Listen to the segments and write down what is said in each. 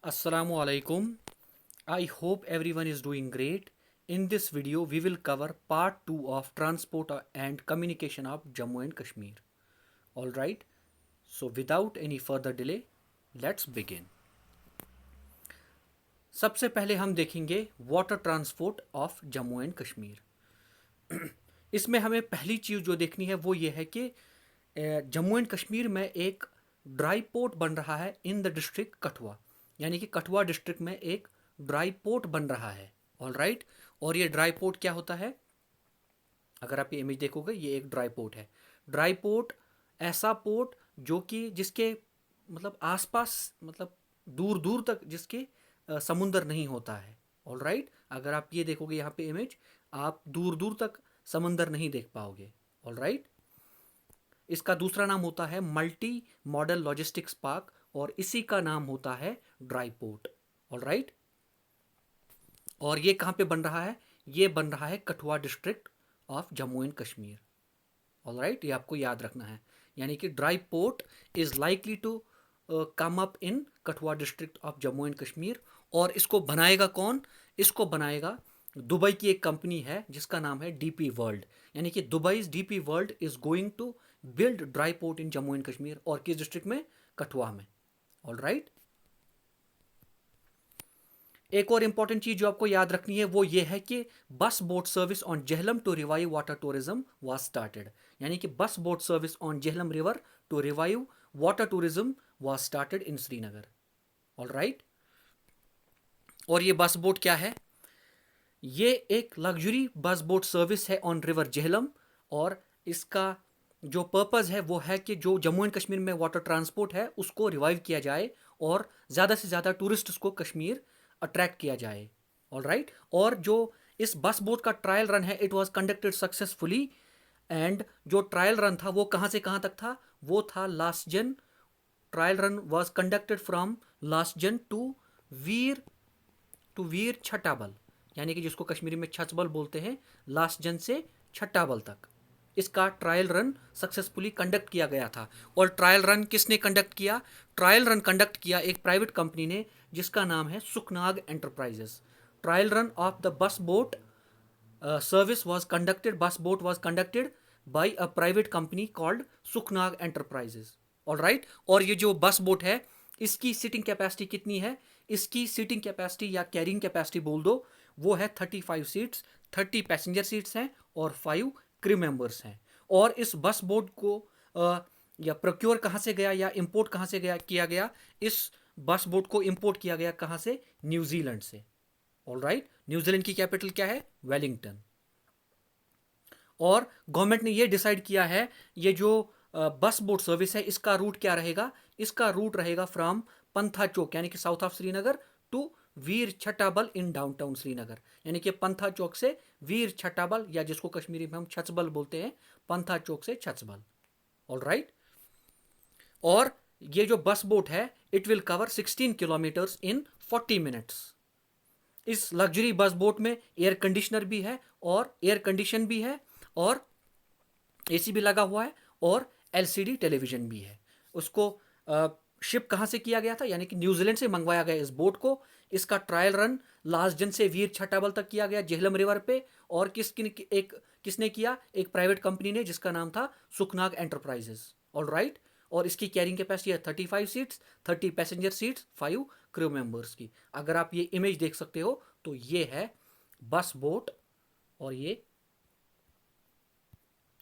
Assalamu alaikum. I hope everyone is doing great. In this video, we will cover part 2 of transport and communication of Jammu and Kashmir. Alright, so without any further delay, let's begin. सबसे पहले हम देखेंगे water transport of Jammu and Kashmir. इसमें हमें पहली चीज़ जो देखनी है वो ये है कि जम्मू एंड कश्मीर में एक ड्राई पोर्ट बन रहा है इन द डिस्ट्रिक्ट कठुआ, यानी कि कठुआ डिस्ट्रिक्ट में एक ड्राई पोर्ट बन रहा है। ऑल राइट, और ये ड्राई पोर्ट क्या होता है? अगर आप ये इमेज देखोगे, ये एक ड्राई पोर्ट है। ड्राई पोर्ट ऐसा पोर्ट जो कि जिसके मतलब आसपास मतलब दूर दूर तक जिसके समुंदर नहीं होता है। ऑल राइट, अगर आप ये देखोगे यहाँ पे इमेज, आप दूर दूर तक समंदर नहीं देख पाओगे। ऑल राइट, इसका दूसरा नाम होता है मल्टी मॉडल लॉजिस्टिक्स पार्क और इसी का नाम होता है ड्राई पोर्ट। ऑल राइट, और ये कहाँ पे बन रहा है? ये बन रहा है Kathua district of Jammu and Kashmir. All right, ये आपको याद रखना है। यानी कि dry port is likely to come up in Kathua district of Jammu and Kashmir. और इसको बनाएगा कौन? इसको बनाएगा दुबई की एक कंपनी है जिसका नाम है डीपी वर्ल्ड। यानी कि Dubai DP world is going to build dry port in Jammu and Kashmir. और किस डिस्ट्रिक्ट में? कठुआ में। ऑल राइट, एक और इंपॉर्टेंट चीज जो आपको याद रखनी है वो ये है कि bus boat service on Jhelum to revive water tourism was started. यानी कि bus boat service on Jhelum river to revive water tourism was started in Srinagar. All right, और ये बस बोट क्या है? ये एक लग्जरी बस बोट सर्विस है ऑन रिवर जेहलम। और इसका जो पर्पज़ है वो है कि जो जम्मू एंड कश्मीर में वाटर ट्रांसपोर्ट है उसको रिवाइव किया जाए और ज़्यादा से ज़्यादा टूरिस्ट को कश्मीर अट्रैक्ट किया जाए। ऑल राइट, और जो इस बस बोट का ट्रायल रन है it was conducted successfully. And जो ट्रायल रन था वो कहाँ से कहाँ तक था? वो था लास्ट जन। Trial run was conducted from last जन वीर छटाबल, यानी कि जिसको कश्मीरी में छछबल बोलते हैं, लास्ट जन से छट्टाबल तक इसका ट्रायल रन सक्सेसफुली कंडक्ट किया गया था। और ट्रायल रन किसने कंडक्ट किया? ट्रायल रन कंडक्ट किया एक प्राइवेट कंपनी ने जिसका नाम है Sukhnag Enterprises. Trial run of the bus boat service was conducted bus boat was conducted by a private company called Sukhnag Enterprises. All right, और ये जो बस बोट है इसकी सीटिंग कैपेसिटी कितनी है? इसकी सीटिंग कैपेसिटी या कैरिंग कैपेसिटी बोल दो, वो है 35 सीट्स। 30 पैसेंजर सीट्स हैं और 5 क्रू मेंबर्स हैं। और इस बस बोट को या प्रोक्योर कहाँ से गया या इंपोर्ट कहाँ से गया किया गया? इस बस बोट को इंपोर्ट किया गया कहाँ से? न्यूजीलैंड से। ऑल राइट, न्यूजीलैंड की कैपिटल क्या है? वेलिंगटन। और गवर्नमेंट ने ये डिसाइड किया है ये जो बस बोट सर्विस है इसका रूट क्या रहेगा? इसका रूट रहेगा फ्रॉम पंथा चौक यानी कि south of Srinagar to Veer Chattabal in downtown Srinagar. यानी कि पंथा चौक से वीर छटाबल, या जिसको कश्मीरी में हम छछबल बोलते हैं, पंथा चौक से छछबल। ऑल राइट, और ये जो बस बोट है it will cover 16 kilometres in 40 minutes. इस लग्जरी बस बोट में एयर कंडीशनर भी है और एयर कंडीशन भी है और एसी भी लगा हुआ है और एलसीडी टेलीविजन भी है। उसको शिप कहाँ से किया गया था? यानी कि न्यूजीलैंड से मंगवाया गया इस बोट को। इसका ट्रायल रन लास्ट जन से वीर छटाबल तक किया गया जेहलम रिवर पे। और किसने किया? एक प्राइवेट कंपनी ने जिसका नाम था सुखनाग एंटरप्राइजेस। ऑल राइट, और इसकी कैरिंग कैपेसिटी है 35 seats, 30 passenger seats, 5 crew members की। अगर आप ये इमेज देख सकते हो तो ये है बस बोट और ये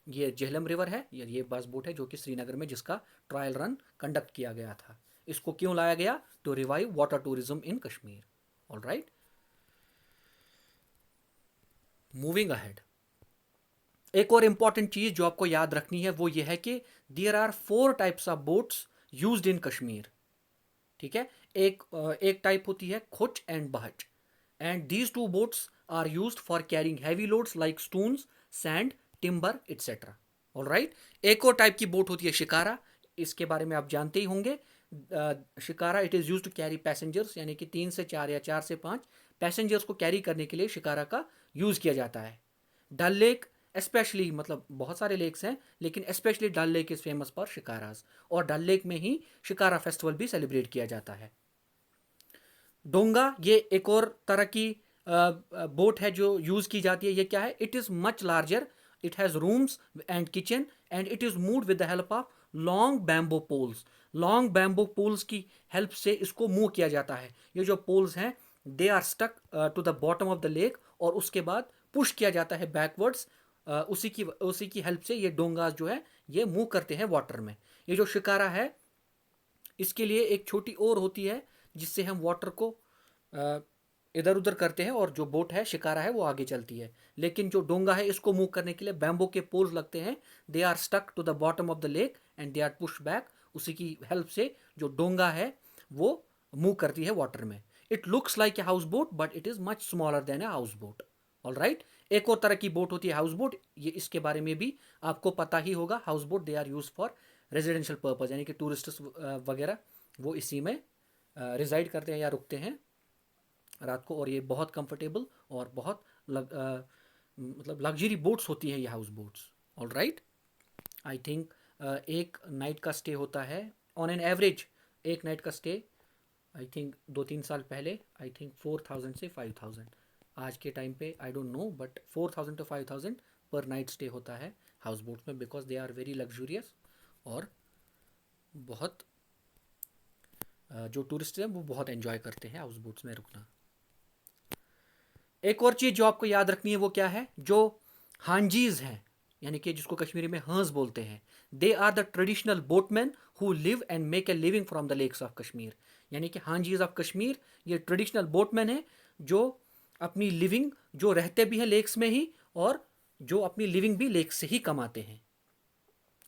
जेहलम रिवर है, ये बस बोट है जो कि श्रीनगर में जिसका ट्रायल रन कंडक्ट किया गया था। इसको क्यों लाया गया? To revive water tourism in Kashmir. All right, moving ahead, एक और इंपॉर्टेंट चीज जो आपको याद रखनी है वो ये है कि there are 4 types of boats used in Kashmir. ठीक है, एक टाइप होती है खुच एंड बहच। And these two boats are used for carrying heavy loads like stones, sand, timber etcetera. All right, एक और टाइप की बोट होती है शिकारा। इसके बारे में आप जानते ही होंगे। Shikara it is use to carry passengers, यानी कि 3 से 4 या 4 से 5 पैसेंजर्स को कैरी करने के लिए शिकारा का यूज़ किया जाता है। डल लेक स्पेशली, मतलब बहुत सारे लेक्स हैं लेकिन specially Dal lake is famous for shikaras. और डल लेक में ही शिकारा फेस्टिवल भी सेलिब्रेट किया जाता है। डोंगा ये एक और तरह की बोट है जो यूज़ की जाती है। ये क्या है? It is much larger, it has rooms and kitchen and it is moved with the help of long bamboo poles. Long bamboo poles की हेल्प से इसको मूव किया जाता है। ये जो पोल्स हैं they are stuck to the bottom of the lake और उसके बाद पुश किया जाता है बैकवर्ड्स। उसी की हेल्प से ये डोंगास जो है ये मूव करते हैं वाटर में। ये जो शिकारा है इसके लिए एक छोटी ओर होती है जिससे हम वाटर को इधर उधर करते हैं और जो बोट है शिकारा है वो आगे चलती है। लेकिन जो डोंगा है इसको मूव करने के लिए बैम्बो के पोल्स लगते हैं। They are stuck to the bottom of the lake and they are push back. उसी की हेल्प से जो डोंगा है वो मूव करती है वाटर में। It looks like a house boat but it is much smaller than a house boat. All right. एक और तरह की बोट होती है हाउस बोट। ये इसके बारे में भी आपको पता ही होगा। House boat they are use for residential purpose, यानी कि टूरिस्ट्स वगैरह वो इसी में रिजाइड करते हैं या रुकते हैं रात को। और ये बहुत कंफर्टेबल और बहुत मतलब लग्जरी बोट्स होती है ये house boats. All right. I think एक नाइट का स्टे होता है ऑन एन एवरेज। एक नाइट का स्टे आई थिंक 2-3 साल पहले आई थिंक 4,000 से 5,000। आज के टाइम पे I don't know but 4,000 to 5,000 per night stay होता है हाउस बोट्स में, because they are very luxurious और बहुत जो टूरिस्ट हैं वो बहुत एंजॉय करते हैं हाउस बोट्स में रुकना। एक और चीज़ जो आपको याद रखनी है वो क्या है? जो हांजीज हैं यानी कि जिसको कश्मीरी में हंस बोलते हैं, they are the traditional boatman who live and make a living from the lakes of Kashmir. यानी कि हांजीज ऑफ कश्मीर ये ट्रेडिशनल बोटमैन है जो अपनी लिविंग जो रहते भी हैं लेक्स में ही और जो अपनी लिविंग भी लेक्स से ही कमाते हैं।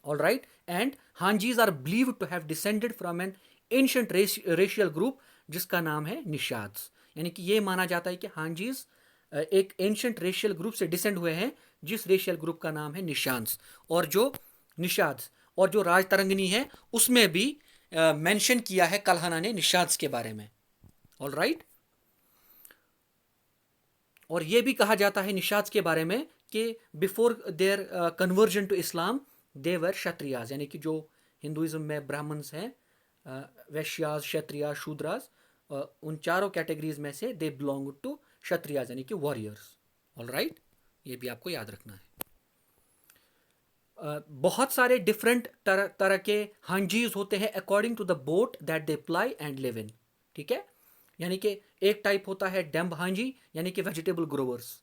All right. And Hanjis are believed to have descended from an ancient racial group जिसका नाम है निषाद्स। यानी कि ये माना जाता है कि हांजीज एक एंशिएंट रेशियल ग्रुप से डिसेंड हुए हैं जिस रेशियल ग्रुप का नाम है निशांस। और जो निषाद्स और जो राजतरंगिनी है उसमें भी मेंशन किया है कल्हना ने निषाद्स के बारे में। All right. और ये भी कहा जाता है निषाद्स के बारे में कि before there conversion to Islam दे वर क्षत्रियाज, यानी कि जो हिंदुइज्म में ब्राह्मण्स हैं, वैश्याज, क्षत्रियाज, शूद्राज, उन चारों कैटेगरीज में से दे बिलोंग टू क्षत्रियाज यानी कि वॉरियर्स। All right. ये भी आपको याद रखना है। बहुत सारे डिफरेंट तरह के हांजीज होते हैं according to the boat that they ply and live in. ठीक है। यानी कि एक टाइप होता है डैम्ब हांजी यानी कि वेजिटेबल ग्रोवर्स,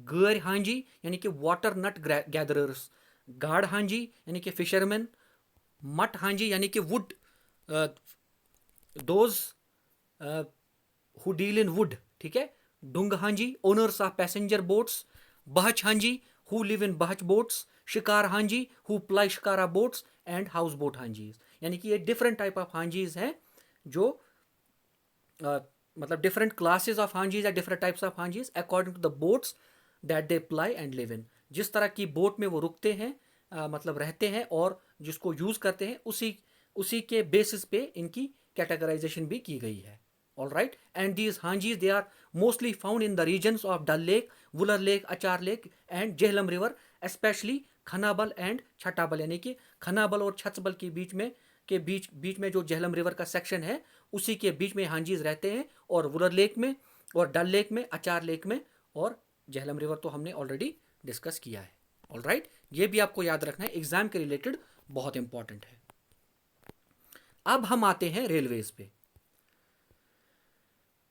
गैर हांजी यानी कि वाटर नट गैदरर्स, गाढ़ हांजी यानी कि फिशरमैन, मट हांजी यानी कि wood those who deal in wood. ठीक है। डुंग Hanji owners of passenger boats, बहच हांजी हु लिव इन बहच बोट्स, शिकार Hanji who ply shikara boats and houseboat Hanjis. यानी कि ये डिफरेंट टाइप ऑफ हांजीज हैं जो मतलब डिफरेंट क्लासेस ऑफ हांजीज या different types of Hanjis according to the boats that they ply and live in. जिस तरह की बोट में वो रुकते हैं मतलब रहते हैं और जिसको यूज करते हैं उसी के बेसिस पे इनकी कैटेगराइजेशन भी की गई है। All right. And these Hanjis they are mostly found in the regions of Dal lake, Wular lake, Anchar lake and Jhelum river, specially Khanabal and Chattabal. यानी कि खनाबल और छछबल के बीच में जो जेहलम रिवर का सेक्शन है उसी के बीच में हांजीज रहते हैं, और वुलर लेक में और डल लेक में, अचार लेक में, और जेहलम रिवर तो हमने ऑलरेडी डिस्कस किया है। All right. ये भी आपको याद रखना है, एग्जाम के रिलेटेड बहुत इंपॉर्टेंट है। अब हम आते हैं रेलवेज पे।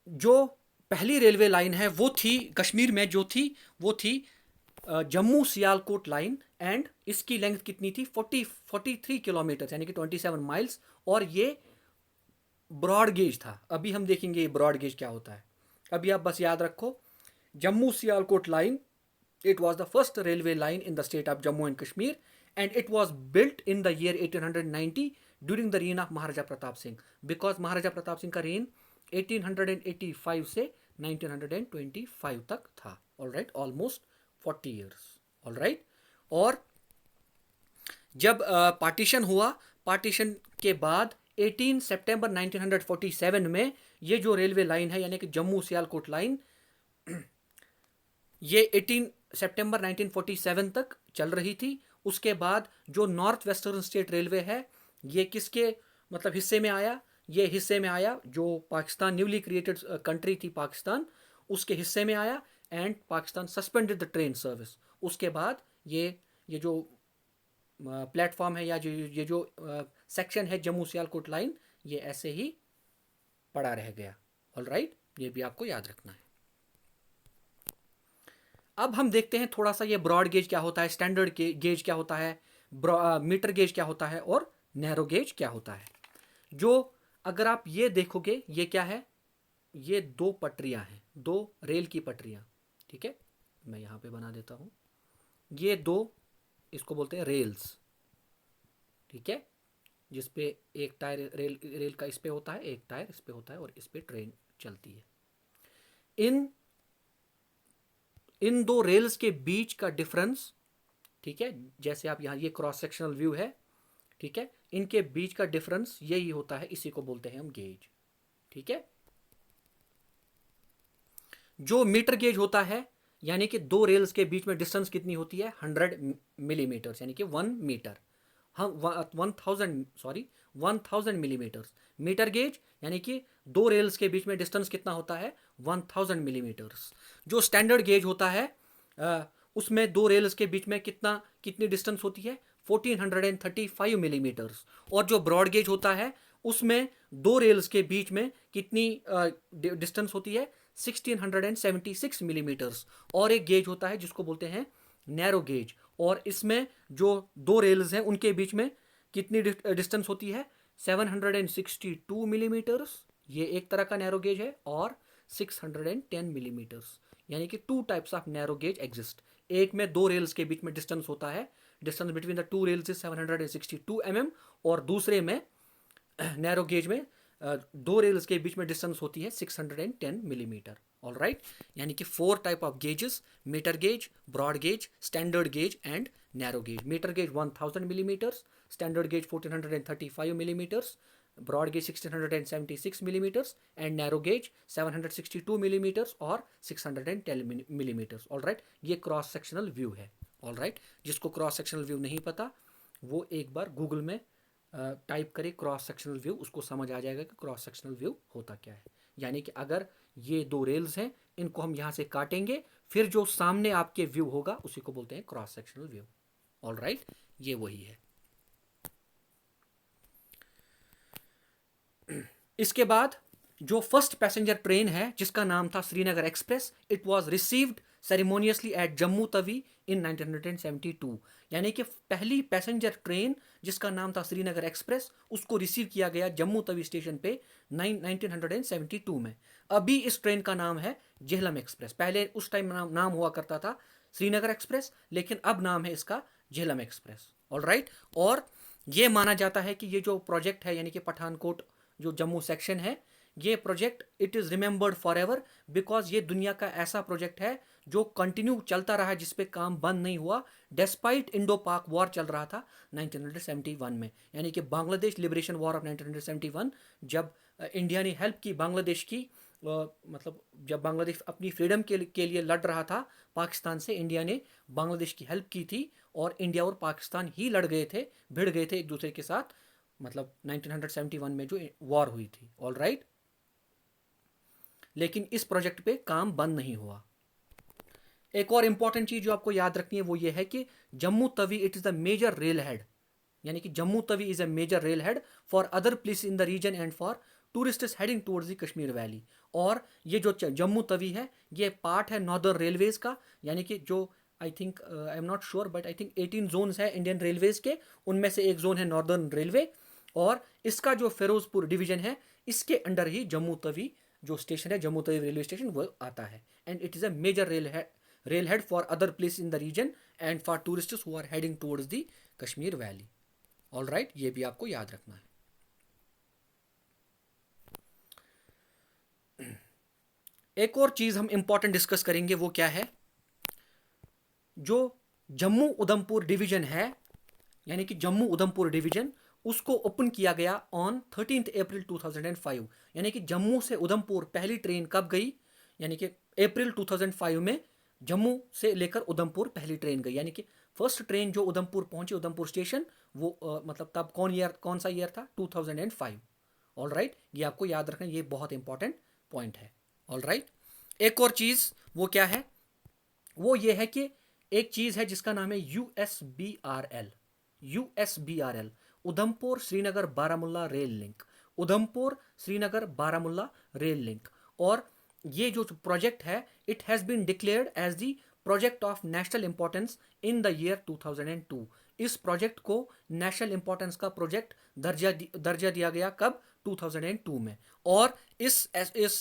जो पहली रेलवे लाइन है वो थी कश्मीर में जो थी वो थी जम्मू सियालकोट लाइन एंड इसकी लेंथ कितनी थी 43 किलोमीटर यानी कि 27 माइल्स, और ये ब्रॉड गेज था। अभी हम देखेंगे ये ब्रॉड गेज क्या होता है। अभी आप बस याद रखो Jammu Sialkot line, it was the first railway line in the state of Jammu and Kashmir and it was built in the year 1890 during the reign of Maharaja Pratap Singh, because Maharaja Pratap Singh का reign 1885 से 1925 तक था। All right. Almost 40 years। All right. और जब partition हुआ, partition के बाद 18 सितंबर 1947 में ये जो रेलवे लाइन है यानी कि जम्मू सियालकोट लाइन ये 18 सितंबर 1947 तक चल रही थी। उसके बाद जो नॉर्थ वेस्टर्न स्टेट रेलवे है ये किसके मतलब हिस्से में आया? ये हिस्से में आया, जो पाकिस्तान न्यूली क्रिएटेड कंट्री थी पाकिस्तान, उसके हिस्से में आया, and Pakistan suspended the train service. उसके बाद ये जो प्लेटफॉर्म है या जो ये जो सेक्शन है जम्मू सियालकोट लाइन, ये ऐसे ही पड़ा रह गया। ऑलराइट, ये भी आपको याद रखना है। अब हम देखते हैं थोड़ा सा ये ब्रॉड गेज क्या होता है, स्टैंडर्ड गेज क्या होता है, मीटर गेज क्या होता है, और नैरो गेज क्या होता है। जो अगर आप ये देखोगे, ये क्या है, ये दो पटरियां हैं, दो रेल की पटरियां। ठीक है, मैं यहां पे बना देता हूं, ये दो, इसको बोलते हैं रेल्स। ठीक है, जिसपे एक टायर रेल का इस पे होता है, एक टायर इस पे होता है, और इस पे ट्रेन चलती है। इन इन दो रेल्स के बीच का डिफरेंस, ठीक है, जैसे आप यहाँ, ये क्रॉस सेक्शनल व्यू है, ठीक है, इनके बीच का डिफरेंस यही होता है, इसी को बोलते हैं हम गेज। ठीक है, जो मीटर गेज होता है, यानी कि दो रेल्स के बीच में डिस्टेंस कितनी होती है, 100 मिलीमीटर्स, यानी कि 1 मीटर। हम 1000 मिलीमीटर्स। मीटर गेज यानी कि दो रेल्स के बीच में डिस्टेंस कितना होता है, 1000 मिलीमीटर्स। जो स्टैंडर्ड गेज होता है, उसमें दो रेल्स के बीच में कितनी डिस्टेंस होती है, 1435 मिलीमीटर्स। और जो ब्रॉड गेज होता है, उसमें दो रेल्स के बीच में कितनी डिस्टेंस होती है, 1676 मिलीमीटर्स। और एक गेज होता है जिसको बोलते हैं नैरो गेज, और इसमें जो दो रेल्स हैं उनके बीच में कितनी डिस्टेंस होती है, 762 मिलीमीटर्स। ये एक तरह का नैरो गेज है, और 610 मिलीमीटर्स। यानी कि two types of narrow gauge exist. एक में दो रेल्स के बीच में डिस्टेंस होता है, distance between the two rails is 762 mm, और दूसरे में नैरो गेज में दो रेल्स के बीच में डिस्टेंस होती है 610 मिलीमीटर। ऑल राइट, यानी कि 4 type of gauges, metre gauge, broad gauge, standard gauge and narrow gauge. Metre gauge 1000 millimetres, standard gauge 1435 millimetres, broad gauge 1676 millimetres, and narrow gauge 762 millimetres और 610 मिलीमीटर्स। ऑल राइट, ये cross sectional view है। All right, जिसको cross sectional view नहीं पता, वो एक बार Google में टाइप करे क्रॉस सेक्शनल व्यू, उसको समझ आ जाएगा कि क्रॉस सेक्शनल व्यू होता क्या है। यानी कि अगर ये दो रेल्स हैं, इनको हम यहाँ से काटेंगे, फिर जो सामने आपके व्यू होगा उसी को बोलते हैं cross sectional view. All right, ये वही है। इसके बाद जो फर्स्ट पैसेंजर ट्रेन है जिसका नाम था Srinagar Express, it was received ceremoniously at Jammu Tawi in 1972। यानी कि पहली पैसेंजर ट्रेन जिसका नाम था श्रीनगर एक्सप्रेस, उसको रिसीव किया गया जम्मू तवी स्टेशन पे 1972 में। अभी इस ट्रेन का नाम है झेलम एक्सप्रेस। पहले उस टाइम नाम हुआ करता था श्रीनगर एक्सप्रेस, लेकिन अब नाम है इसका झेलम एक्सप्रेस। ऑल राइट, और ये माना जाता है कि ये जो प्रोजेक्ट है, यानी कि पठानकोट जो जम्मू सेक्शन है, ये project it is remembered for ever, because ये दुनिया का ऐसा प्रोजेक्ट है जो कंटिन्यू चलता रहा, जिस पे काम बंद नहीं हुआ, डेस्पाइट इंडो पाक वॉर चल रहा था 1971 में। यानी कि बांग्लादेश लिबरेशन वॉर ऑफ 1971, जब इंडिया ने हेल्प की बांग्लादेश की, मतलब जब बांग्लादेश अपनी फ्रीडम के लिए लड़ रहा था पाकिस्तान से, इंडिया ने बांग्लादेश की हेल्प की थी, और इंडिया और पाकिस्तान ही लड़ गए थे, भिड़ गए थे एक दूसरे के साथ, मतलब 1971 में जो वॉर हुई थी। ऑल राइट, लेकिन इस प्रोजेक्ट पे काम बंद नहीं हुआ। एक और इंपॉर्टेंट चीज जो आपको याद रखनी है वो ये है कि Jammu Tawi it is the major rail head, यानी कि Jammu Tawi is a major rail head for other place in the region and for tourist heading towards the Kashmir valley. और ये जो जम्मू तवी है, ये पार्ट है नॉर्दर्न रेलवेज का, यानी कि जो I think, I am not sure, but I think 18 zones है इंडियन रेलवेज के, उनमें से एक जोन है नॉर्दर्न रेलवे, और इसका जो फिरोजपुर डिवीजन है, इसके अंडर ही जम्मू तवी जो स्टेशन है, जम्मू तवी रेलवे स्टेशन, वो आता है। And it is a major rail head for other place in the region and for tourists who are heading towards the Kashmir valley. All right, ये भी आपको याद रखना है। एक और चीज़ हम इंपॉर्टेंट डिस्कस करेंगे, वो क्या है, जो जम्मू उधमपुर डिवीजन है, यानी कि जम्मू उधमपुर डिवीजन, उसको ओपन किया गया ऑन 13 अप्रैल 2005। यानी कि जम्मू से उधमपुर पहली ट्रेन कब गई, यानी कि अप्रैल 2005 में जम्मू से लेकर उधमपुर पहली ट्रेन गई। यानी कि फर्स्ट ट्रेन जो उधमपुर पहुंची, उधमपुर स्टेशन, वो मतलब तब कौन सा ईयर था, 2005। ऑल राइट, ये आपको याद रखना, ये बहुत इंपॉर्टेंट पॉइंट है। ऑल राइट, एक और चीज़ वो क्या है, वो ये है कि एक चीज़ है जिसका नाम है USBRL। USBRL, Udhampur Srinagar Baramulla rail link. Udhampur Srinagar Baramulla rail link. और ये जो प्रोजेक्ट है, it has been declared as the project of national importance in the year 2002। इस प्रोजेक्ट को नेशनल इंपॉर्टेंस का प्रोजेक्ट दर्जा दिया गया कब, 2002 में। और इस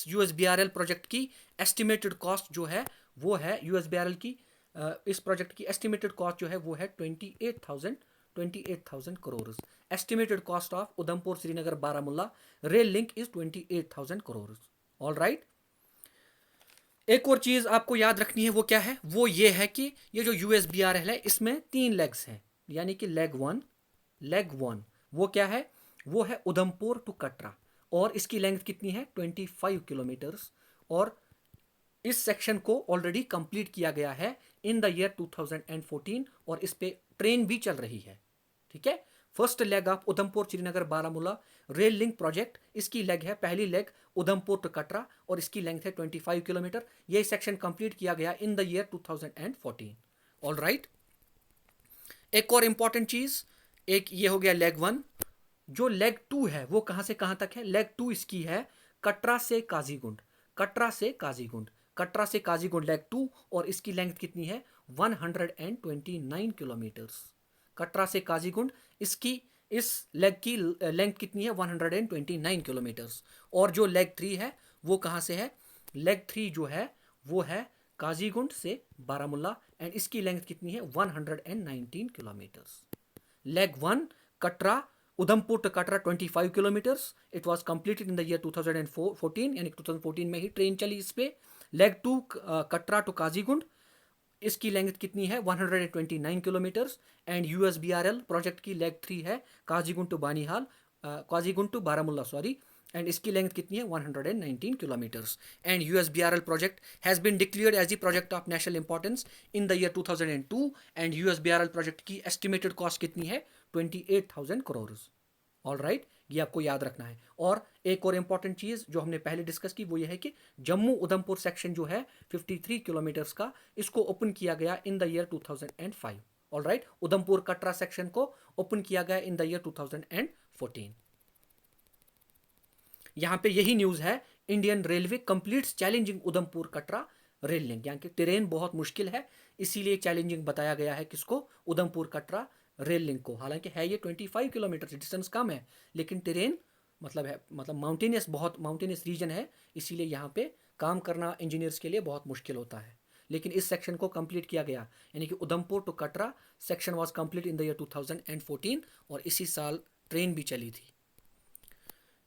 USBRL प्रोजेक्ट की एस्टिमेटेड कॉस्ट जो है वो है, USBRL की इस प्रोजेक्ट की एस्टिमेटेड कॉस्ट जो है वो है 28,000 crore. Estimated cost of Udhampur Srinagar Baramulla rail link is 28,000 crore. All right, एक और चीज़ आपको याद रखनी है, वो क्या है, वो ये है कि ये जो USBRL है इसमें 3 लेग्स हैं, यानी कि लेग वन वो क्या है, वो है उधमपुर टू कटरा, और इसकी लेंथ कितनी है, 25 किलोमीटर्स। और इस सेक्शन को ऑलरेडी कंप्लीट किया गया है इन द ईयर 2014, और इस पे ट्रेन भी चल रही है। ठीक है, first leg of Udhampur Srinagar Baramulla rail link project, इसकी लेग है, पहली लेग उधमपुर टू कटरा, और इसकी लेंथ है 25 किलोमीटर। यह सेक्शन कंप्लीट किया गया इन द ईयर 2014। ऑल राइट, एक और इंपॉर्टेंट चीज, एक ये हो गया लेग वन। जो लेग टू है वो कहां से कहां तक है, लेग टू इसकी है कटरा से काजीगुंड। कटरा से काजीगुंड, कटरा से काजीगुंड लेग टू, और इसकी लेंथ कितनी है, 129 किलोमीटर्स। कटरा से काजीगुंड, इसकी इस लेग की लेंथ कितनी है, 129 किलोमीटर्स। और जो लेग थ्री है वो कहां से है, लेग थ्री जो है वो है काजीगुंड से बारामुल्ला, एंड इसकी लेंथ कितनी है, 119 kilometres. Leg one Katra Udhampur to Katra 25 kilometres, it was completed in the year 2014, यानी 2014 में ही ट्रेन चली इस पे। Leg two Katra to Qazigund, इसकी लेंथ कितनी है, 129 किलोमीटर्स। एंड USBRL प्रोजेक्ट की लेग थ्री है Qazigund to Banihal, Qazigund to Baramulla sorry, and इसकी लेंथ कितनी है, 119 kilometres. And USBRL project has been declared as the project of national importance in the year 2002, and USBRL project की estimated cost कितनी है, 28,000 crore. All right, ये आपको याद रखना है। और एक और इंपॉर्टेंट चीज़ जो हमने पहले डिस्कस की वो ये है कि जम्मू उधमपुर सेक्शन जो है 53 किलोमीटर्स का, इसको ओपन किया गया इन the year 2005। All right, Udhampur Katra section को ओपन किया गया इन द ईयर 2014। यहां पे यही न्यूज़ है, Indian railway completes challenging Udhampur Katra rail link, यानी कि ट्रेन बहुत मुश्किल है, इसीलिए चैलेंजिंग बताया गया है किसको, उधमपुर कटरा रेल लिंक को। हालांकि है ये 25 किलोमीटर से डिस्टेंस कम है, लेकिन ट्रेन मतलब माउंटेनियस, बहुत माउंटेनियस रीजन है, इसीलिए यहाँ पे काम करना इंजीनियर्स के लिए बहुत मुश्किल होता है। लेकिन इस सेक्शन को कंप्लीट किया गया, यानी कि Udhampur to Katra section was complete in the year 2014, और इसी साल ट्रेन भी चली थी।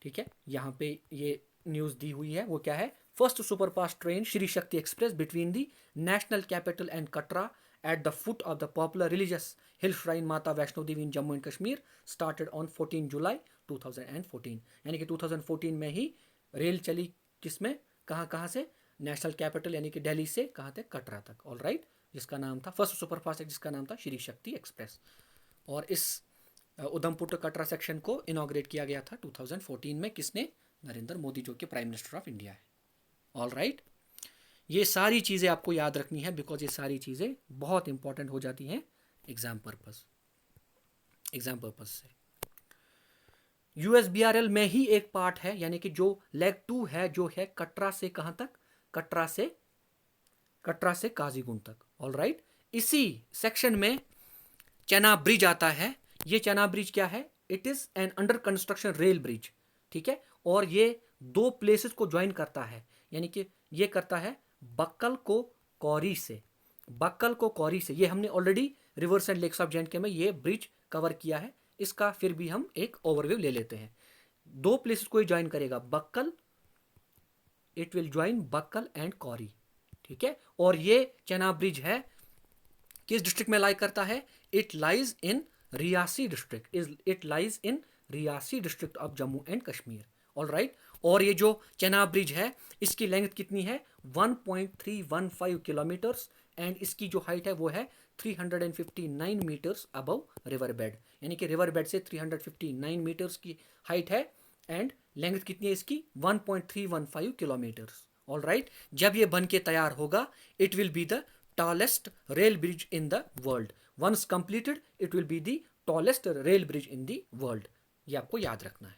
ठीक है, यहाँ पे ये न्यूज़ दी हुई है, वो क्या है, first superfast train Shri Shakti express between the national capital and Katra at the foot of the popular religious hill shrine Mata Vaishno Devi in Jammu and Kashmir started on 14 July 2014। यानी कि 2014 में ही रेल चली, किसमें, कहाँ कहाँ से, नेशनल कैपिटल यानी कि दिल्ली से कहाँ तक, कटरा तक। ऑल राइट, जिसका नाम था फर्स्ट सुपरफास्ट, जिसका नाम था श्री शक्ति एक्सप्रेस। और इस उधमपुर टू कटरा सेक्शन को इनॉग्रेट किया गया था 2014 में, किसने, नरेंद्र मोदी जो कि प्राइम मिनिस्टर ऑफ इंडिया है। ऑल राइट, ये सारी चीज़ें आपको याद रखनी है, बिकॉज ये सारी चीज़ें बहुत इंपॉर्टेंट हो जाती हैं एग्जाम पर्पस से। USBRL में ही एक पार्ट है, यानी कि जो लेग टू है, जो है कटरा से कहाँ तक, कटरा से काजीगुंड तक। ऑल राइट, इसी सेक्शन में चेनाब ब्रिज आता है। ये चेनाब ब्रिज क्या है, it is an under construction rail bridge. ठीक है, और ये दो प्लेसेस को ज्वाइन करता है, यानी कि ये करता है बक्कल को कौरी से, ये हमने already rivers and lakes of J&K में ये ब्रिज कवर किया है, इसका फिर भी हम एक ओवरव्यू ले लेते हैं। दो प्लेसेस को ज्वाइन करेगा, Bakkal, it will join Bakkal and Kauri. ठीक है, और ये चेनाब ब्रिज है, किस डिस्ट्रिक्ट में लाई करता है, it lies in Reasi district of Jammu and Kashmir. All right, और ये जो चेनाब ब्रिज है इसकी लेंथ कितनी है, 1.315 किलोमीटर्स, एंड इसकी जो हाइट है वो है 359 मीटर्स अबव रिवर बेड, यानी कि रिवर बेड से 359 मीटर्स की हाइट है, एंड लेंथ कितनी है इसकी 1.315 किलोमीटर्स। ऑल राइट, जब ये बन के तैयार होगा it will be the tallest rail bridge in the world. Once completed it will be the tallest rail bridge in the world. ये आपको याद रखना है।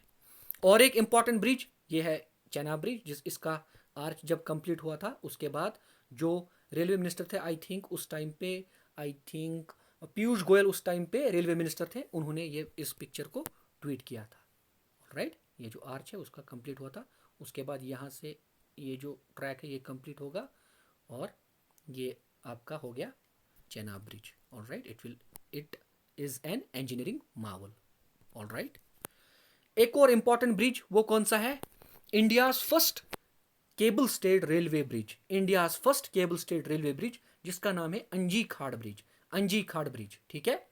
और एक इंपॉर्टेंट ब्रिज ये है चेनाब ब्रिज, जिस इसका आर्च जब कंप्लीट हुआ था उसके बाद जो रेलवे मिनिस्टर थे आई थिंक उस टाइम पे, आई थिंक पीयूष गोयल उस टाइम पे रेलवे मिनिस्टर थे, उन्होंने ये इस पिक्चर को ट्वीट किया था। राइट, ये जो आर्च है उसका कंप्लीट हुआ था, उसके बाद यहाँ से ये जो ट्रैक है ये कंप्लीट होगा और ये आपका हो गया Chenab bridge. All right, it is an engineering Marvel. All right, एक और इंपॉर्टेंट ब्रिज वो कौन सा है? India's first cable stayed railway bridge. India's first cable stayed railway bridge जिसका नाम है अंजी खाड़ ब्रिज। अंजी खाड़ ब्रिज, ठीक है।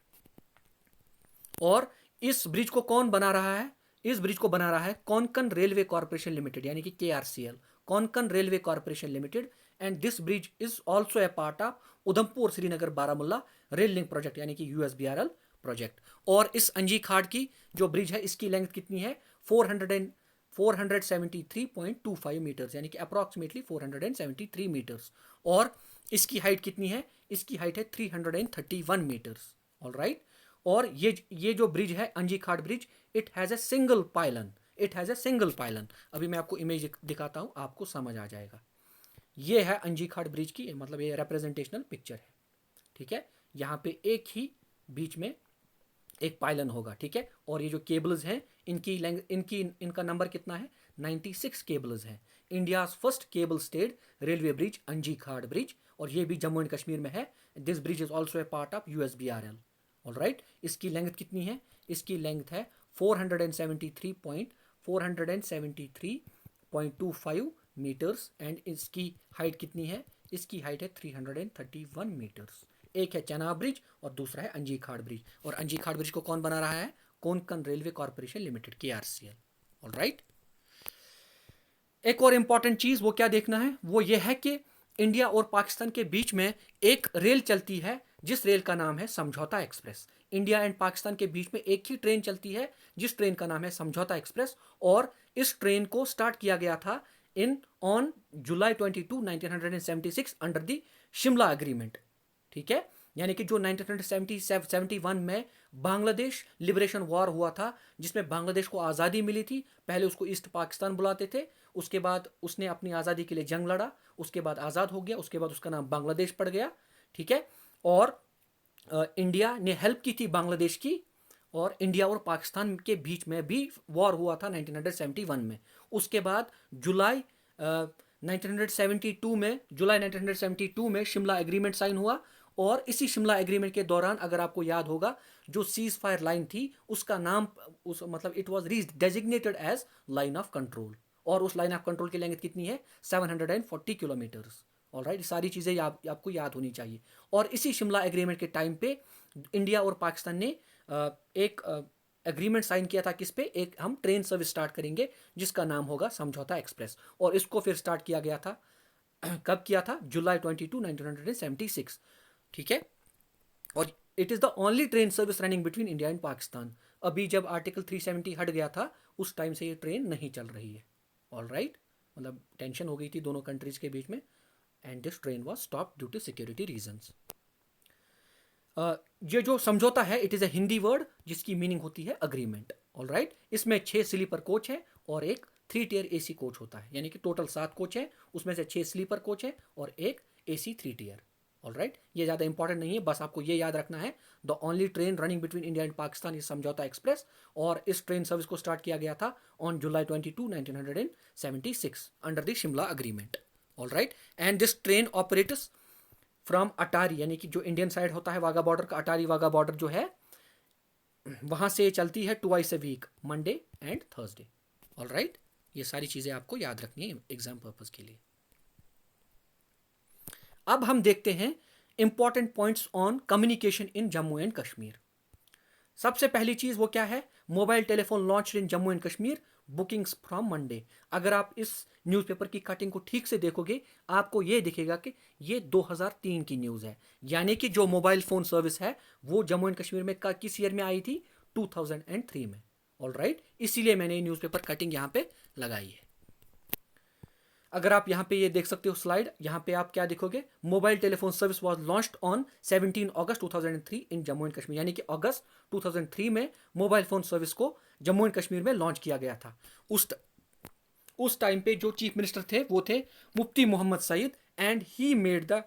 और इस ब्रिज को कौन बना रहा है? इस ब्रिज को बना रहा है कोंकण रेलवे कॉर्पोरेशन लिमिटेड, यानी कि KRCL, Konkan railway corporation limited. And this bridge is also a part of Udhampur Srinagar Baramulla rail link project, यानी कि USBRL प्रोजेक्ट। और इस अंजी खाड़ की जो ब्रिज है इसकी लेंथ कितनी है? 473.25 मीटर्स, यानी कि अप्रॉक्सीमेटली 473 मीटर्स। और इसकी हाइट कितनी है? इसकी हाइट है 331 मीटर्स। ऑल राइट, और ये जो ब्रिज है अंजी खाड़ bridge, it has a single pylon. It has a single pylon. अभी मैं आपको इमेज दिखाता हूँ, आपको समझ आ जाएगा। ये है अंजी खाड़ ब्रिज की, मतलब ये रिप्रेजेंटेशनल पिक्चर है, ठीक है। यहाँ पे एक ही बीच में एक पाइलन होगा, ठीक है। और ये जो केबल्स हैं इनका नंबर कितना है? 96 केबल्स हैं। India's first cable stayed railway bridge अंजी खाड़ ब्रिज, और ये भी जम्मू एंड कश्मीर में है। This bridge is also a part of USBRL। All right, इसकी लेंथ कितनी है? इसकी लेंथ है 473.25 मीटर्स। एंड इसकी हाइट कितनी है? इसकी हाइट है 331 मीटर्स। एक है चेनाब ब्रिज और दूसरा है अंजी खाड़ ब्रिज। और अंजी खाड़ ब्रिज को कौन बना रहा है? Konkan railway corporation limited, KRCL। All right, एक और इंपॉर्टेंट चीज वो क्या देखना है? वो ये है कि इंडिया और पाकिस्तान के बीच में एक रेल चलती है जिस रेल का नाम है समझौता एक्सप्रेस। इंडिया एंड पाकिस्तान के बीच में एक ही ट्रेन चलती है जिस ट्रेन का नाम है समझौता एक्सप्रेस। और इस ट्रेन को स्टार्ट किया गया था on July 22, 1976 under the Shimla agreement, ठीक है। यानी कि जो 1971 में बांग्लादेश लिबरेशन वॉर हुआ था, जिसमें बांग्लादेश को आज़ादी मिली थी। पहले उसको ईस्ट पाकिस्तान बुलाते थे, उसके बाद उसने अपनी आज़ादी के लिए जंग लड़ा, उसके बाद आज़ाद हो गया, उसके बाद उसका नाम बांग्लादेश पड़ गया, ठीक है। और इंडिया ने हेल्प की थी बांग्लादेश की, और इंडिया और पाकिस्तान के बीच में भी वॉर हुआ था 1971 में। उसके बाद जुलाई 1972 में शिमला एग्रीमेंट साइन हुआ। और इसी शिमला एग्रीमेंट के दौरान अगर आपको याद होगा जो सीज फायर लाइन थी उसका नाम मतलब it was designated as line of control. और उस लाइन ऑफ कंट्रोल की लेंथ कितनी है? 740 किलोमीटर्स। ऑल राइट, सारी चीज़ें आपको याद होनी चाहिए। और इसी शिमला एग्रीमेंट के टाइम पे इंडिया और पाकिस्तान ने एक एग्रीमेंट साइन किया था किस पे? एक हम ट्रेन सर्विस स्टार्ट करेंगे जिसका नाम होगा समझौता एक्सप्रेस। और इसको फिर स्टार्ट किया गया था कब किया था? जुलाई 22, 1976, ठीक है। और it is the only train service running between India and Pakistan. अभी जब आर्टिकल 370 हट गया था उस टाइम से ये ट्रेन नहीं चल रही है। ऑल राइट, मतलब टेंशन हो गई थी दोनों कंट्रीज के बीच में, and this train was stop due to security reasons. ये जो समझौता है it is a Hindi word जिसकी मीनिंग होती है अग्रीमेंट। ऑल राइट, इसमें 6 स्लीपर कोच है और एक 3 टियर AC कोच होता है, यानी कि टोटल 7 कोच है, उसमें से 6 स्लीपर कोच है और एक AC 3 टियर। ऑल राइट, ये ज़्यादा इंपॉर्टेंट नहीं है, बस आपको ये याद रखना है the only train running between India and Pakistan is Samjhauta Express. और इस ट्रेन सर्विस को स्टार्ट किया गया था on July 22, 1976 under the Shimla agreement. All right, and this train operates from Attari, यानी कि जो इंडियन साइड होता है वाघा बॉर्डर का, अटारी वाघा बॉर्डर जो है वहाँ से चलती है twice a week, Monday and Thursday. All right, ये सारी चीज़ें आपको याद रखनी है एग्जाम पर्पज़ के लिए। अब हम देखते हैं important points on communication in Jammu and Kashmir. सबसे पहली चीज़ वो क्या है? Mobile telephone launch in Jammu and Kashmir, bookings from Monday. अगर आप इस न्यूज़पेपर की कटिंग को ठीक से देखोगे आपको ये दिखेगा कि ये 2003 की न्यूज़ है, यानी कि जो मोबाइल फ़ोन सर्विस है वो जम्मू एंड कश्मीर में किस ईयर में आई थी? 2003 में। ऑलराइट, इसीलिए मैंने ये न्यूज़पेपर कटिंग यहाँ पे लगाई है। अगर आप यहाँ पे ये देख सकते हो स्लाइड, यहाँ पे आप क्या देखोगे, mobile telephone service was launched on 17 August 2003 in Jammu and Kashmir, यानी कि अगस्त 2003 में मोबाइल फ़ोन सर्विस को जम्मू एंड कश्मीर में लॉन्च किया गया था। उस टाइम पे जो चीफ मिनिस्टर थे वो थे Mufti Mohammad Sayeed, and he made the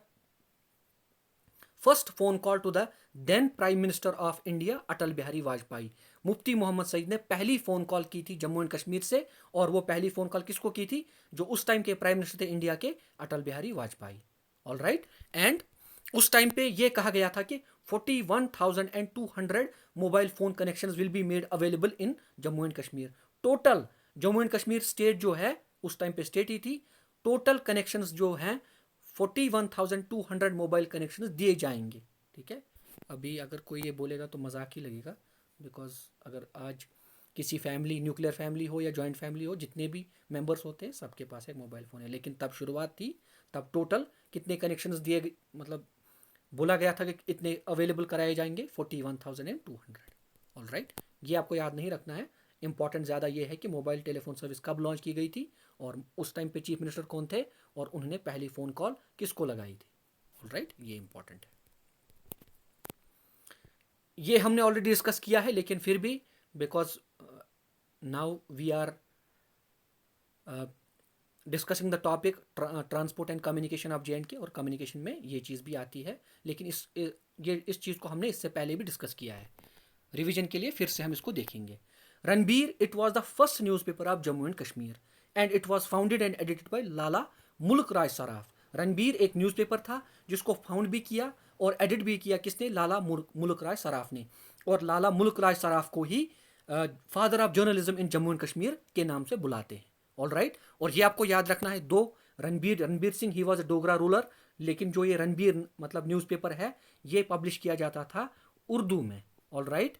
first phone call to the then prime minister of India Atal Bihari Vajpayee. Mufti Mohammad Sayeed ने पहली फ़ोन कॉल की थी जम्मू एंड कश्मीर से, और वो पहली फ़ोन कॉल किसको की थी, जो उस टाइम के प्राइम मिनिस्टर थे इंडिया के, Atal Bihari Vajpayee. All right, and उस टाइम पे ये कहा गया था कि 41,200 mobile phone connections will be made available in Jammu and Kashmir. Total Jammu and Kashmir state जो है, उस टाइम पे स्टेट ही थी, टोटल कनेक्शंस जो हैं 41,200 मोबाइल कनेक्शंस दिए जाएंगे। ठीक है, अभी अगर कोई ये बोलेगा तो मजाक ही लगेगा, बिकॉज अगर आज किसी फैमिली, न्यूक्लियर फैमिली हो या जॉइंट फैमिली हो, जितने भी मेंबर्स होते हैं सबके पास एक मोबाइल फ़ोन है, लेकिन तब शुरुआत थी, तब टोटल कितने कनेक्शंस दिए, मतलब बोला गया था कि इतने अवेलेबल कराए जाएंगे, 41,200। ऑल राइट, ये आपको याद नहीं रखना है, इंपॉर्टेंट ज़्यादा ये है कि मोबाइल टेलीफोन सर्विस कब लॉन्च की गई थी, और उस टाइम पे चीफ मिनिस्टर कौन थे, और उन्होंने पहली फ़ोन कॉल किसको लगाई थी। ऑल राइट, ये इंपॉर्टेंट है। ये हमने ऑलरेडी डिस्कस किया है, लेकिन फिर भी because now we are discussing the topic transport and communication of JNK, और कम्युनिकेशन में ये चीज़ भी आती है, लेकिन इस चीज़ को हमने इससे पहले भी डिस्कस किया है। रिवीजन के लिए फिर से हम इसको देखेंगे। Ranbir, it was the first newspaper of Jammu and Kashmir and it was founded and edited by Lala Mulk Rai Saraf. Ranbir एक न्यूज़पेपर था जिसको फाउंड भी किया और एडिट भी किया किसने, लाला मुल्क राय सराफ ने, और लाला मुल्क राय सराफ को ही father of journalism in Jammu and Kashmir के नाम से बुलाते हैं। ऑल राइट, और ये आपको याद रखना है, दो Ranbir Singh he was a Dogra ruler, लेकिन जो ये रणबीर मतलब न्यूज़पेपर है, ये पब्लिश किया जाता था उर्दू में। ऑल राइट,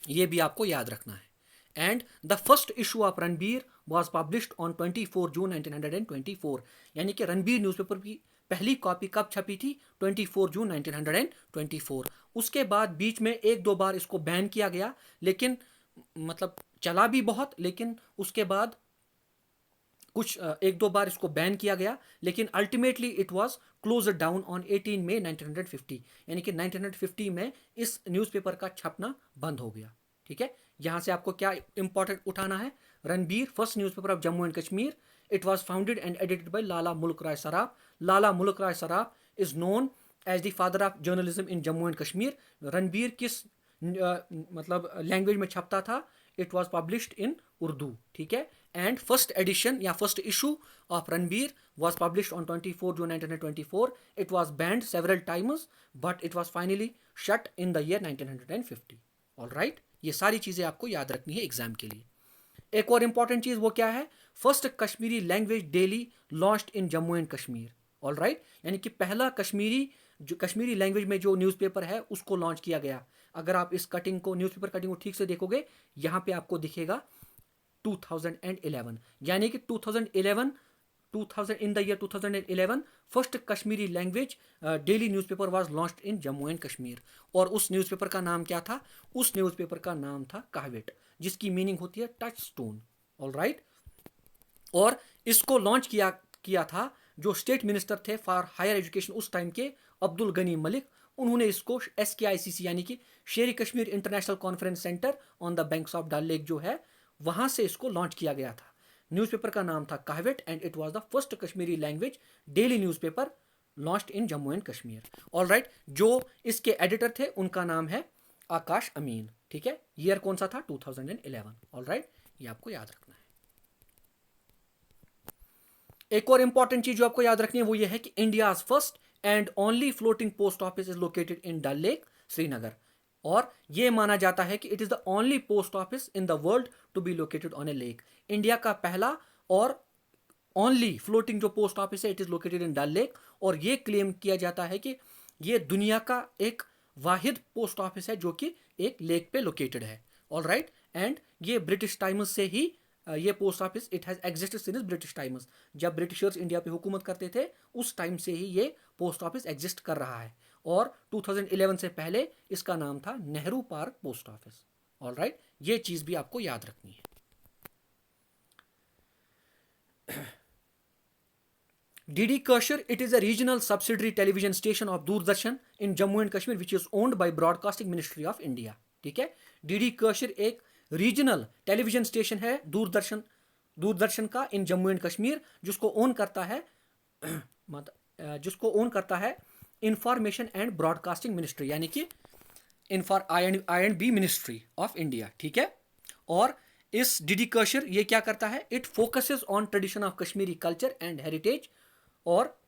ये भी आपको याद रखना है। And the first issue of Ranbir was published on 24 जून 1924, यानी कि रणबीर न्यूज़पेपर की पहली कॉपी कब छपी थी, 24 जून 1924। उसके बाद बीच में एक दो बार इसको बैन किया गया, लेकिन मतलब चला भी बहुत, लेकिन उसके बाद कुछ एक दो बार इसको बैन किया गया, लेकिन ultimately it was close down on 18 मई 1950, यानी कि 1950 में इस न्यूज़पेपर का छपना बंद हो गया। ठीक है, यहाँ से आपको क्या इंपॉर्टेंट उठाना है, Ranbir first newspaper of Jammu and Kashmir, it was founded and edited by Lala Mulk Rai Saraf. Lala Mulk Rai Saraf is known as the father of journalism in Jammu and Kashmir. Ranbir किस मतलब लैंग्वेज में छपता था, it was published in Urdu. ठीक है, एंड फर्स्ट एडिशन या first issue of Ranbir was published on 24 June 1924. It was banned several times, but it was finally shut in the year 1950. All right, ये सारी चीज़ें आपको याद रखनी है एग्जाम के लिए। एक और इंपॉर्टेंट चीज़ वो क्या है, first Kashmiri language daily launched in Jammu and Kashmir. All right, यानी कि पहला कश्मीरी लैंग्वेज में जो न्यूज़पेपर है उसको लॉन्च किया गया। अगर आप इस कटिंग को, न्यूज़पेपर कटिंग को ठीक से देखोगे, यहाँ पे आपको दिखेगा 2011, यानी कि 2011 in the year 2011 first Kashmiri language daily newspaper was launched in Jammu and Kashmir. और उस न्यूज़पेपर का नाम क्या था, उस न्यूज़पेपर का नाम था कहवेट, जिसकी मीनिंग होती है टच स्टोन। ऑल राइट, और इसको लॉन्च किया था जो स्टेट मिनिस्टर थे फॉर हायर एजुकेशन उस टाइम के, अब्दुल गनी मलिक। उन्होंने इसको SKICC यानी कि Sheri Kashmir international conference centre on the banks of Dal lake जो है, वहां से इसको लॉन्च किया गया था। न्यूज़पेपर का नाम था Kahwat and it was the first Kashmiri language daily newspaper launched in Jammu and Kashmir. All right, जो इसके एडिटर थे उनका नाम है आकाश अमीन। ठीक है, ईयर कौन सा था, 2011। ऑल राइट, ये आपको याद रखना है। एक और इंपॉर्टेंट चीज जो आपको याद रखनी है वो ये है कि India first and only floating post office is located in Dal lake, Srinagar. और ये माना जाता है कि it is the only post office in the world to be located on a lake. India का पहला और ओनली फ्लोटिंग जो पोस्ट ऑफिस है, it is located in Dal lake, और ये क्लेम किया जाता है कि ये दुनिया का एक वाहिद पोस्ट ऑफिस है जो कि एक लेक पे लोकेटेड है। ऑल राइट, एंड ये ब्रिटिश टाइम्स से ही ये post office, it has existed since British times. जब ब्रिटिशर्स इंडिया पे हुकूमत करते थे उस टाइम से ही ये पोस्ट ऑफिस एग्जिस्ट कर रहा है, और 2011 से पहले इसका नाम था Nehru park post office. All right, ये चीज़ भी आपको याद रखनी है। DD Kashmir, it is a regional subsidiary television station of Doordarshan in Jammu and Kashmir which is owned by Broadcasting Ministry of India. ठीक है, DD Kashmir एक रीजनल टेलीविजन स्टेशन है दूरदर्शन का इन जम्मू एंड कश्मीर, जिसको ओन करता है इंफॉर्मेशन एंड ब्रॉडकास्टिंग मिनिस्ट्री, यानी कि I and B ministry of India. ठीक है, और इस डीडी कश्मीर ये क्या करता है, it focuses on tradition of Kashmiri culture and heritage. और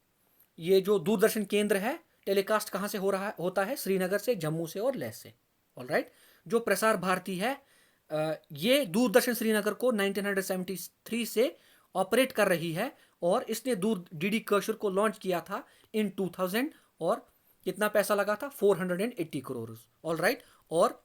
ये जो दूरदर्शन केंद्र है, टेलीकास्ट कहाँ से होता है, श्रीनगर से, जम्मू से और लेह से। ऑलराइट, जो प्रसार भारती है ये दूरदर्शन श्रीनगर को 1973 से ऑपरेट कर रही है, और इसने डीडी कश्मीर को लॉन्च किया था इन 2000, और कितना पैसा लगा था, 480 करोड़। ऑलराइट, और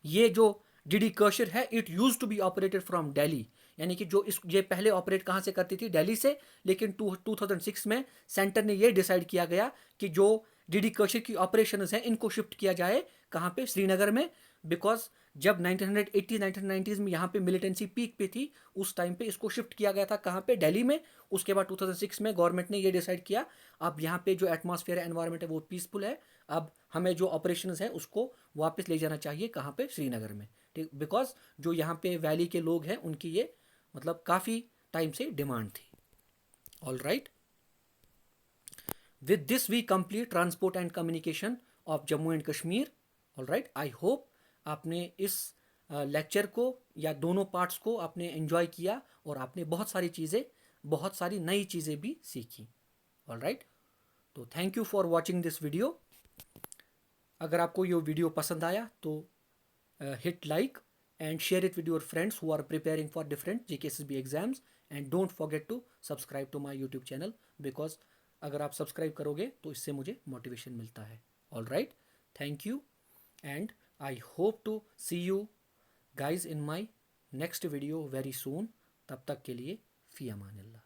ये जो डीडी कश्मीर है, it use to be operated from Delhi, यानी कि ये पहले ऑपरेट कहाँ से करती थी, दिल्ली से। लेकिन 2006 में सेंटर ने ये डिसाइड किया गया कि जो डीडी कश्मीर की ऑपरेशंस हैं इनको शिफ्ट किया जाए कहाँ पे, श्रीनगर में। बिकॉज जब 1990s में यहाँ पे मिलिटेंसी पीक पे थी, उस टाइम पे इसको शिफ्ट किया गया था कहाँ पे, दिल्ली में। उसके बाद 2006 में गवर्नमेंट ने ये डिसाइड किया अब यहाँ पे जो एटमॉस्फेयर एनवायरनमेंट है वो पीसफुल है, अब हमें जो ऑपरेशंस है उसको वापस ले जाना चाहिए कहाँ पे, श्रीनगर में। ठीक, बिकॉज जो यहाँ पे वैली के लोग हैं उनकी ये मतलब काफ़ी टाइम से डिमांड थी। All right, with this we complete transport and communication of Jammu and Kashmir. All right, I hope आपने इस लेक्चर को या दोनों पार्ट्स को आपने एंजॉय किया, और आपने बहुत सारी नई चीज़ें भी सीखी। ऑल राइट, तो thank you for watching this video. अगर आपको ये वीडियो पसंद आया तो hit like and share it with your friends who are preparing for different JKSSB exams, and don't forget to subscribe to my YouTube channel, because अगर आप subscribe करोगे तो इससे मुझे मोटिवेशन मिलता है। All right, thank you, and I hope to see you guys in my next video very soon. तब तक के लिए फ़ी अमानिल्लाह।